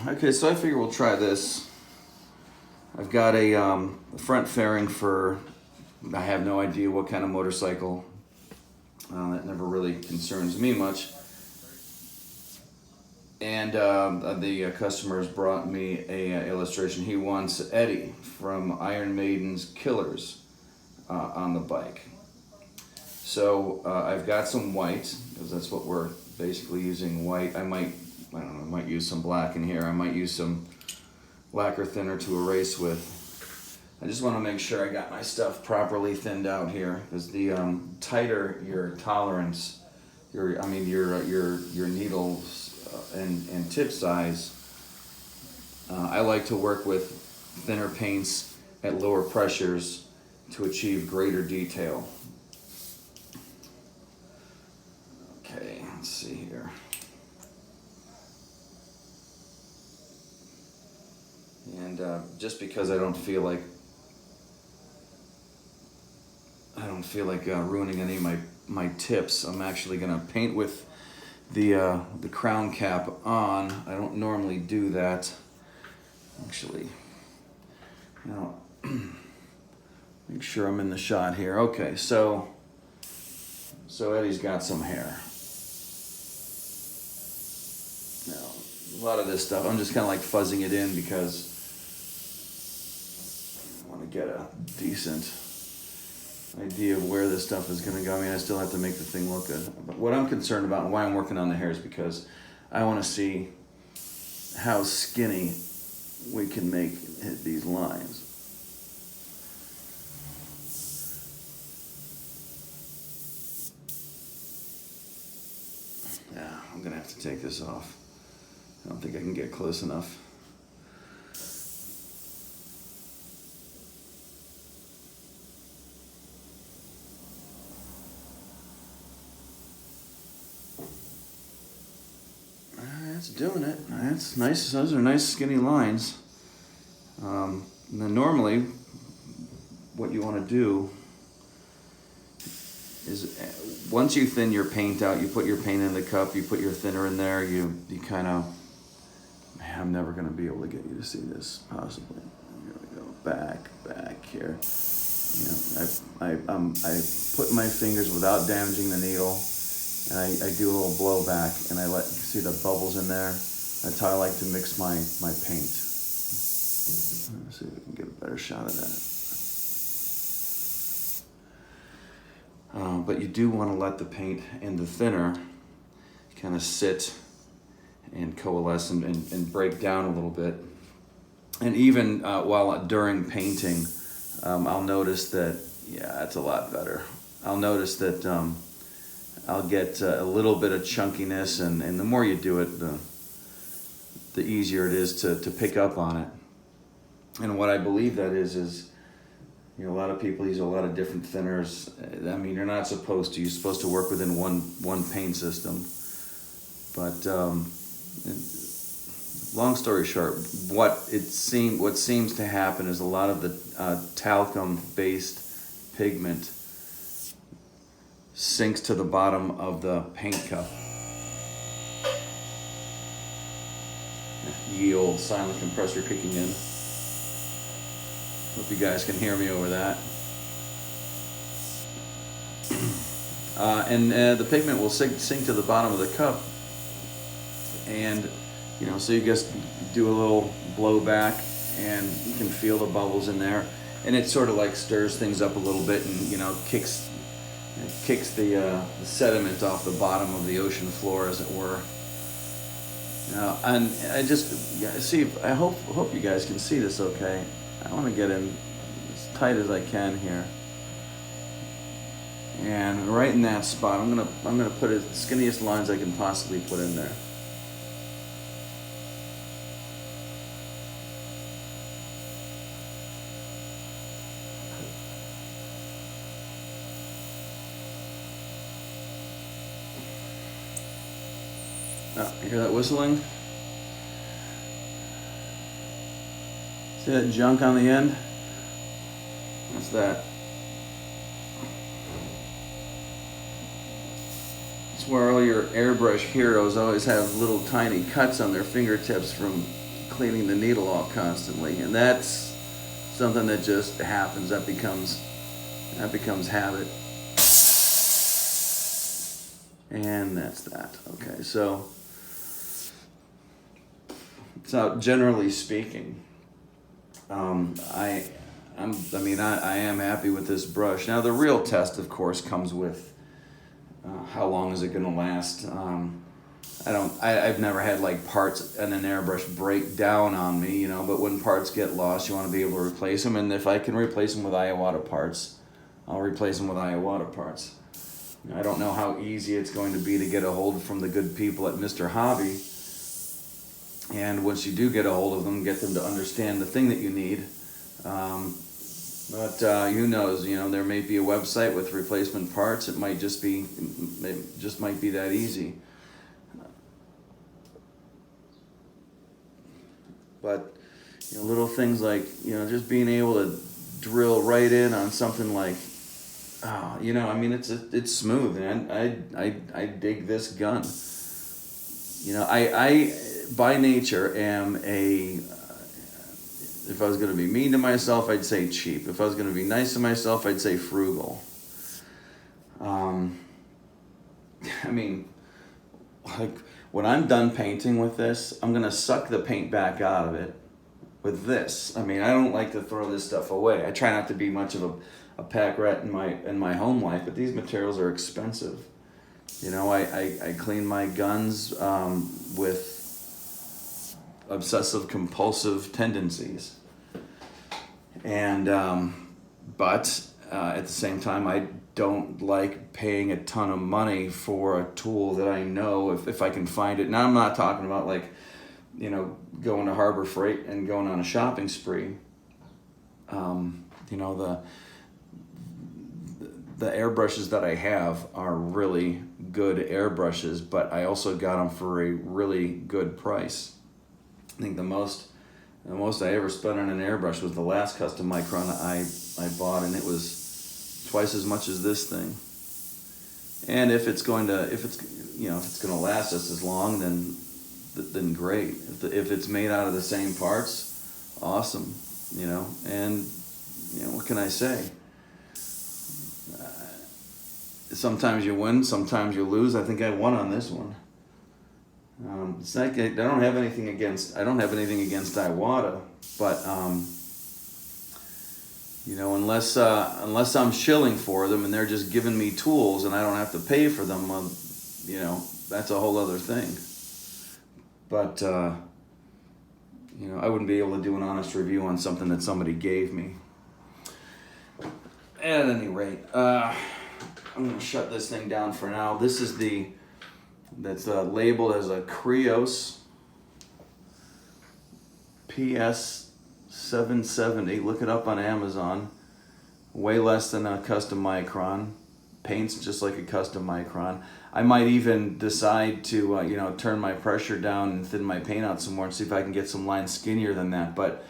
Okay, so I figure we'll try this. I've got a front fairing for, I have no idea what kind of motorcycle. That never really concerns me much. And the customer's brought me a illustration. He wants Eddie from Iron Maiden's Killers on the bike. So I've got some white, because that's what we're basically using, white. I don't know, I might use some black in here. I might use some lacquer thinner to erase with. I just want to make sure I got my stuff properly thinned out here, because the tighter your tolerance, your needles and tip size, I like to work with thinner paints at lower pressures to achieve greater detail. Okay, let's see here. And just because I don't feel like ruining any of my tips, I'm actually gonna paint with the crown cap on. I don't normally do that. Actually, now make sure I'm in the shot here. Okay, so Eddie's got some hair. Now, a lot of this stuff, I'm just kind of like fuzzing it in because I want to get a decent idea of where this stuff is going to go. I mean, I still have to make the thing look good. But what I'm concerned about and why I'm working on the hair is because I want to see how skinny we can make these lines. Yeah, I'm going to have to take this off. I don't think I can get close enough. That's doing it. That's nice. Those are nice skinny lines. And then normally, what you want to do is once you thin your paint out, you put your paint in the cup, you put your thinner in there, you kind of, man, I'm never going to be able to get you to see this, possibly. Here we go, back here. You know, I put my fingers without damaging the needle, and I do a little blowback, and I let you see the bubbles in there. That's how I like to mix my paint. Let's see if we can get a better shot of that. But you do want to let the paint and the thinner kind of sit and coalesce and break down a little bit. And even during painting, I'll notice that, yeah, it's a lot better. I'll notice that I'll get a little bit of chunkiness, and the more you do it, the easier it is to pick up on it. And what I believe that is, you know, a lot of people use a lot of different thinners. I mean, you're not supposed to. You're supposed to work within one paint system. But long story short, what seems to happen is a lot of the talcum-based pigment sinks to the bottom of the paint cup. Ye old silent compressor kicking in. Hope you guys can hear me over that. And the pigment will sink to the bottom of the cup, and you know, so you just do a little blowback, and you can feel the bubbles in there, and it sort of like stirs things up a little bit, and you know, kicks the sediment off the bottom of the ocean floor, as it were. Now, and I hope you guys can see this okay. I want to get in as tight as I can here, and right in that spot, I'm gonna put the skinniest lines I can possibly put in there. Oh, you hear that whistling? See that junk on the end? What's that? It's where all your airbrush heroes always have little tiny cuts on their fingertips from cleaning the needle off constantly, and that's something that just happens. That becomes habit, and that's that. Okay, so generally speaking, I am happy with this brush. Now the real test, of course, comes with how long is it going to last. I've never had like parts and an airbrush break down on me, you know, but when parts get lost, you want to be able to replace them. And if I can replace them with Iwata parts, I'll replace them with Iwata parts. I don't know how easy it's going to be to get a hold from the good people at Mr. Hobby. And once you do get a hold of them, get them to understand the thing that you need. But who knows, you know, there may be a website with replacement parts. It just might be that easy. But, you know, little things like, you know, just being able to drill right in on something like, you know, I mean, it's smooth, and I dig this gun. You know, I by nature am if I was going to be mean to myself, I'd say cheap. If I was going to be nice to myself, I'd say frugal. I mean, like, when I'm done painting with this, I'm going to suck the paint back out of it with this. I mean, I don't like to throw this stuff away. I try not to be much of a pack rat in my home life, but these materials are expensive. You know, I clean my guns with obsessive compulsive tendencies, and but at the same time, I don't like paying a ton of money for a tool that I know if I can find it. Now I'm not talking about, like, you know, going to Harbor Freight and going on a shopping spree. You know, the airbrushes that I have are really good airbrushes, but I also got them for a really good price. I think the most I ever spent on an airbrush was the last custom micron I bought, and it was twice as much as this thing. And if it's going to last us as long, then great. If it's made out of the same parts, awesome. You know, and you know, what can I say? Sometimes you win, sometimes you lose. I think I won on this one. It's like I don't have anything against Iwata, but you know, unless I'm shilling for them and they're just giving me tools and I don't have to pay for them, you know, that's a whole other thing. But you know, I wouldn't be able to do an honest review on something that somebody gave me. At any rate, I'm going to shut this thing down for now. This is that's labeled as a Creos PS-770. Look it up on Amazon. Way less than a custom micron. Paints just like a custom micron. I might even decide to you know, turn my pressure down and thin my paint out some more and see if I can get some lines skinnier than that. But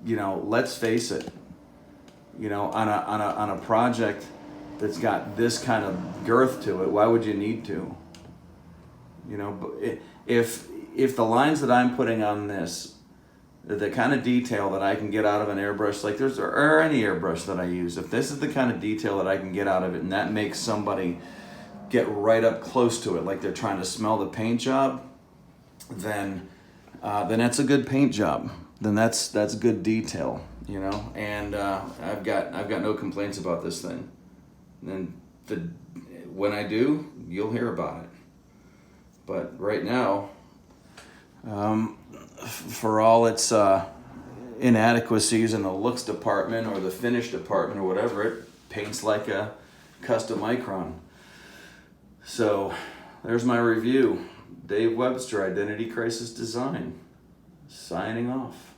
you know, let's face it. You know, on a project that's got this kind of girth to it, why would you need to? You know, if the lines that I'm putting on this, the kind of detail that I can get out of an airbrush, like or any airbrush that I use, if this is the kind of detail that I can get out of it, and that makes somebody get right up close to it, like they're trying to smell the paint job, then that's a good paint job. Then that's good detail, you know. And I've got no complaints about this thing. And when I do, you'll hear about it. But right now, for all its inadequacies in the looks department or the finish department or whatever, it paints like a custom micron. So there's my review. Dave Webster, Identity Crisis Design, signing off.